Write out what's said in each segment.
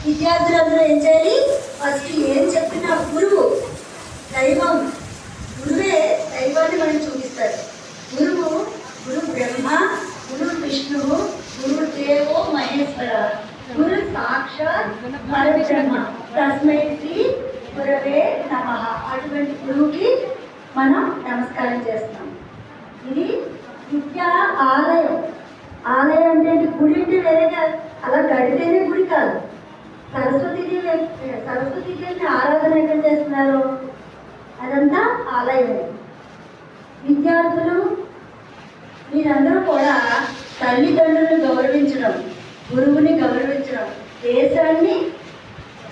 విద్యార్థులందరూ ఏం చేయాలి? ఫస్ట్ ఏం చెప్పినా గురువు దైవం, గురువే దైవాన్ని మనం చూపిస్తారు. గురు బ్రహ్మ, గురు విష్ణువు, గురు దేవో మహేశ్వర, గురు సాక్షాత్ పరబ్రహ్మ, తస్మై శ్రీ గురవే నమః. అటువంటి గురువుకి మనం నమస్కారం చేస్తాం. ఇది విద్యా ఆలయం. ఆలయం అంటే గుడి అంటే వేరేగా అలా గడితేనే గుడి కాదు. సరస్వతీదేవిని ఆరాధన ఎక్కడ చేస్తున్నారు? అదంతా ఆలయం. విద్యార్థులు మీరందరూ కూడా తల్లిదండ్రులను గౌరవించడం, గురువుని గౌరవించడం, దేశాన్ని,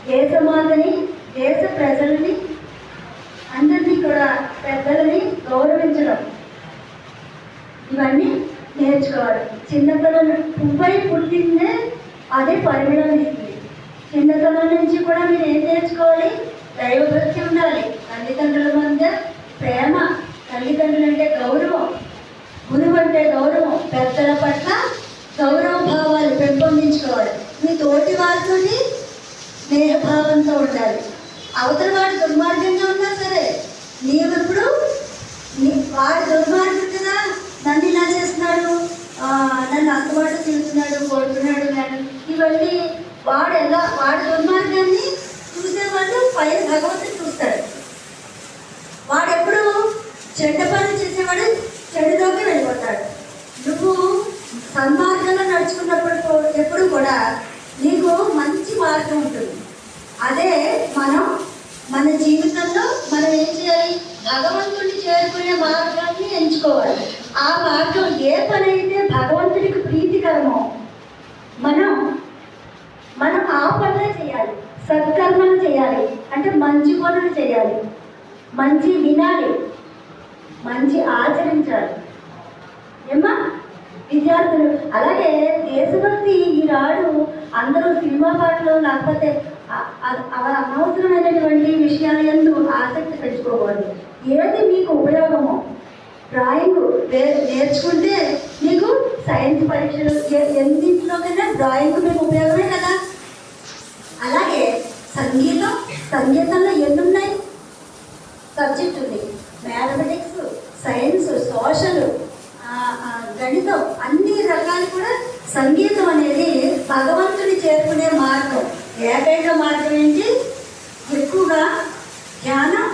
దేశమాతని, దేశ ప్రజలని అందరినీ కూడా పెద్దలని గౌరవించడం, ఇవన్నీ నేర్చుకోవాలి. చిన్నతనం పువ్వై పుట్టిందే అదే పరిమళం ఇస్తుంది. చిన్నతనం నుంచి కూడా మీరు ఏం నేర్చుకోవాలి? దైవభక్తి ఉండాలి, తల్లిదండ్రుల మధ్య ప్రేమ, తల్లిదండ్రులు అంటే గౌరవం, గురువు అంటే గౌరవం, పెద్దల పట్ల గౌరవ భావాలు పెంపొందించుకోవాలి. మీ తోటి వారితో స్నేహభావంతో ఉండాలి. అవతల వాడు దుర్మార్గంగా ఉన్నా సరే నీవెప్పుడు వాడు దుర్మార్గుడు కదా, నన్ను ఇలా చేస్తున్నాడు, నన్ను అందుబాటు తిరుగుతున్నాడు, కొడుతున్నాడు కానీ ఇవన్నీ వాడు దుర్మార్గాన్ని చూసేవాళ్ళు పైన భగవంతుడు చూస్తాడు. వాడెప్పుడు చెడ్డ పనులు చేసేవాడు చెడులోకి వెళ్ళిపోతాడు. నువ్వు సన్మార్గంలో నడుచుకున్నప్పుడు ఎప్పుడు కూడా నీకు మంచి మార్గం ఉంటుంది. అదే మన జీవితంలో మనం ఏం చేయాలి? భగవంతుడిని చేరుకునే మార్గాన్ని ఎంచుకోవాలి. ఆ మార్గం ఏ పని అయితే భగవంతుడికి ప్రీతికరమో మనం ఆ పనులే చేయాలి. సత్కర్మలు చేయాలి అంటే మంచి పనులు చేయాలి, మంచి వినాలి, మంచి ఆచరించాలి. ఏమా విద్యార్థులు? అలాగే దేశభక్తి ఈనాడు అందరూ సినిమా పాటలు లేకపోతే అనవసరమైనటువంటి విషయాల యందు ఆసక్తి పెంచుకోకూడదు. ఏది మీకు ఉపయోగమో డ్రాయింగ్ నేర్చుకుంటే మీకు సైన్స్ పరీక్షలు ఎన్నింటిలోకైనా డ్రాయింగ్ మీకు ఉపయోగమే కదా. అలాగే సంగీతంలో ఎన్ని ఉన్నాయి సబ్జెక్ట్ ఉంది. మ్యాథమెటిక్స్, సైన్స్, సోషల్, గణితం, అన్ని రకాలు కూడా సంగీతం అనేది భగవంతుని చేరుకునే మార్గం. ఏకైక మార్గం ఏంటి? ఎక్కువగా ధ్యానం,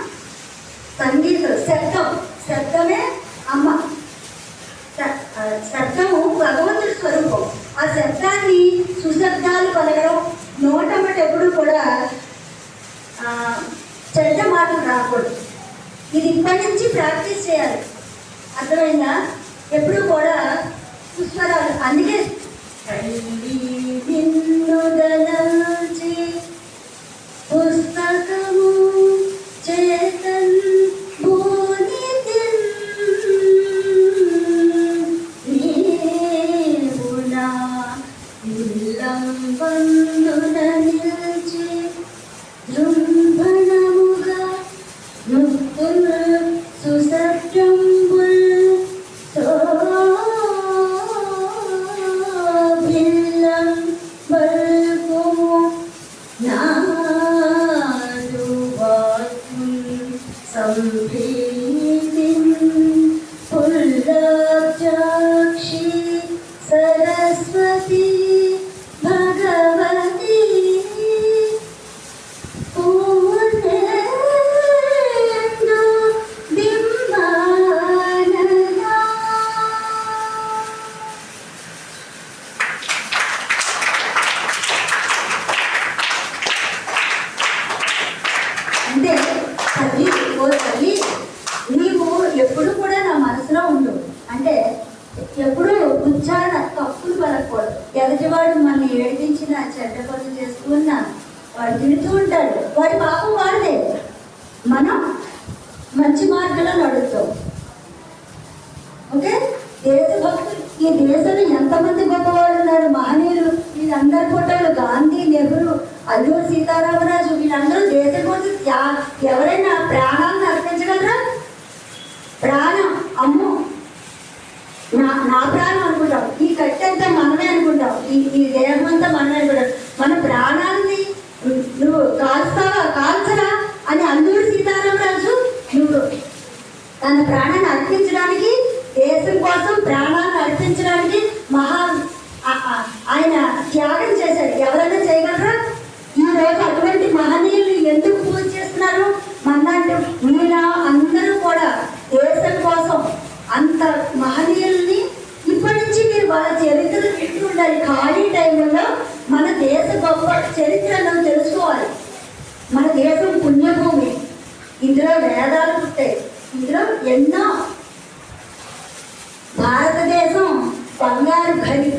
సంగీతం, శబ్దమే అమ్మ. శబ్దము భగవంతుడి స్వరూపం. ఆ శబ్దాన్ని సుశబ్దాలు పలకడం, నోటమ్మట ఎప్పుడు కూడా చెడ్డ మాటలు రాకూడదు. ఇది ఇప్పటి నుంచి ప్రాక్టీస్ చేయాలి. అర్థమైందా? ఎప్పుడు కూడా సుస్వరాలు. అందుకే పుస్తకము చేతన్ నీవునా ఇల్లం బంధున నిల్చి జృంభణముగా ముక్తుల సుసభ్యంబుల్ సరస్వతి భగవతి అంటే తల్లి నీవు ఎప్పుడు కూడా నా మనసులో ఉండు. అంటే ఎప్పుడు ఉచ్చారణ తప్పులు పలకూడదు. ఎదటివాడు మనల్ని ఏడిపించిన, చెడ్డ పనులు చేసుకున్నా వాడు తిడుతూ ఉంటాడు, వాడి పాపం వాడిదే. మనం మంచి మార్గంలో నడుస్తాం. ఓకే? దేశభక్తులు ఈ దేశంలో ఎంతమంది గొప్పవాళ్ళు ఉన్నారు, మహనీయులు. వీళ్ళందరి ఫోటోలు గాంధీ, నెహ్రూ, అల్లూరి సీతారామరాజు, వీళ్ళందరూ దేశం కోసం ఎవరైనా ప్రాణాలను అర్పించగలరా? ప్రాణం అమ్మో నా ప్రాణం అనుకుంటాం, ఈ కట్టంతా మనమే అనుకుంటాం, ఈ దేహం అంతా మనమే అనుకుంటాం. మన ప్రాణాలని అంటే మీనా అందరూ కూడా దేశం కోసం అంత మహనీయుల్ని ఇప్పటి నుంచి మీరు వాళ్ళ చరిత్ర వింటూ ఉండాలి. ఖాళీ టైంలో మన దేశ గొప్ప చరిత్రను తెలుసుకోవాలి. మన దేశం పుణ్యభూమి, ఇందులో వేదాలు పుట్టాయి, ఇందులో ఎన్నో. భారతదేశం బంగారు గని,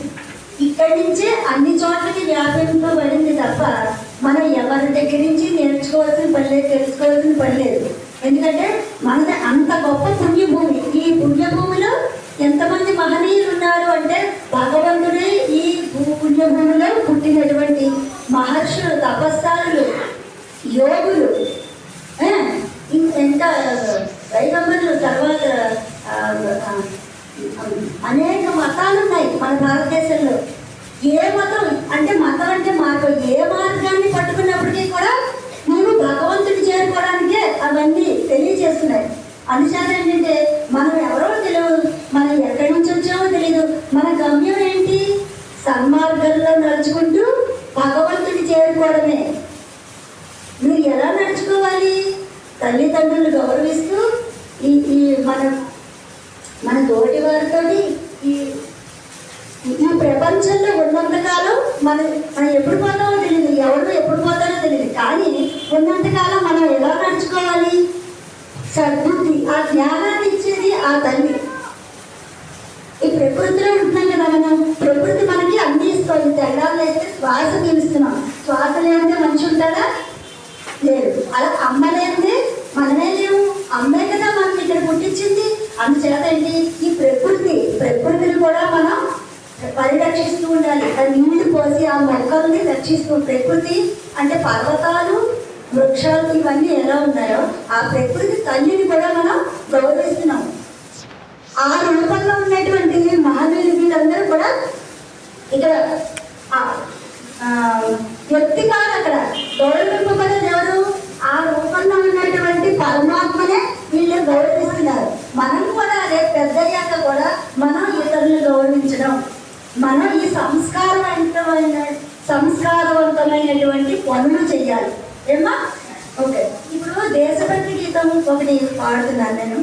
ఇక్కడి నుంచే అన్ని చోట్లకి వ్యాపింపబడింది తప్ప మనం ఎవరి దగ్గర నుంచి నేర్చుకోవాల్సిన పని లేదు, తెలుసుకోవాల్సిన పని లేదు. ఎందుకంటే మనది అంత గొప్ప పుణ్యభూమి. ఈ పుణ్యభూమిలో ఎంతమంది మహనీయులు ఉన్నారు అంటే భగవంతుడే ఈ పుణ్యభూమిలో పుట్టినటువంటి మహర్షులు, తపస్సాలు, యోగులు, ఇంకా వైగంబరులు, తర్వాత అనేక మతాలు ఉన్నాయి మన భారతదేశంలో. ఏ మతం అంటే మతం అంటే మార్గం, ఏ మార్గాన్ని పట్టుకున్నప్పటికీ కూడా మేము భగవంతుని చేరుకోవడానికే అవన్నీ తెలియజేస్తున్నాయి. అందుచేత ఏంటంటే మనం ఎవరో తెలియదు, మనం ఎక్కడి నుంచి వచ్చామో తెలియదు, మన గమ్యం ఏంటి? సన్మార్గంలో నడుచుకుంటూ భగవంతుని చేరుకోవడమే. మీరు ఎలా నడుచుకోవాలి? తల్లిదండ్రులు గౌరవిస్తూ ఈ మన తోటి వారితో ఈ ప్రపంచంలో ఉన్నంతకాలం మనం ఎప్పుడు పోతామో తెలియదు, ఎవరు ఎప్పుడు పోతారో తెలియదు. కానీ ఉన్నంతకాలం మనం ఎలా నడుచుకోవాలి? సద్బుద్ధి, ఆ జ్ఞానాన్ని ఇచ్చేది ఆ తల్లి. ఈ ప్రకృతిలో ఉంటున్నాం కదా మనం, ప్రకృతి మనకి అన్ని ఇస్తుంది. తెల్లాలు అయితే శ్వాస పీలుస్తున్నాం, శ్వాస లేనిదే మనిషి ఉంటాడా? లేదు. అలా అమ్మ లేనిదే మనమే లేవు. అమ్మే కదా మనకి ఇక్కడ పుట్టించింది. అందుచేత ఏంటి, ఈ ప్రకృతిని కూడా మనం పరిరక్షిస్తూ ఉండాలి. నీళ్లు పోసి ఆ మొక్కల్ని రక్షిస్తూ, ప్రకృతి అంటే పర్వతాలు, వృక్షాలు ఇవన్నీ ఎలా ఉన్నాయో ఆ ప్రకృతి తల్లిని కూడా మనం గౌరవిస్తున్నాం. ఆ రూపంలో ఉన్నటువంటి మహనీయులు వీళ్ళందరూ కూడా ఇక్కడ వ్యక్తి కాదు, అక్కడ గౌరవింపబడేది ఎవరు? ఆ రూపంలో ఉన్నటువంటి పరమాత్మనే వీళ్ళు గౌరవిస్తున్నారు. మనం కూడా అదే పెద్దయ్యాక కూడా మనం ఇతరులను గౌరవించడం, మనం ఈ సంస్కారవంతమైనటువంటి పనులు చెయ్యాలి. ఏమా? ఓకే, ఇప్పుడు దేశభక్తి గీతం ఒకటి పాడుతున్నాను నేను.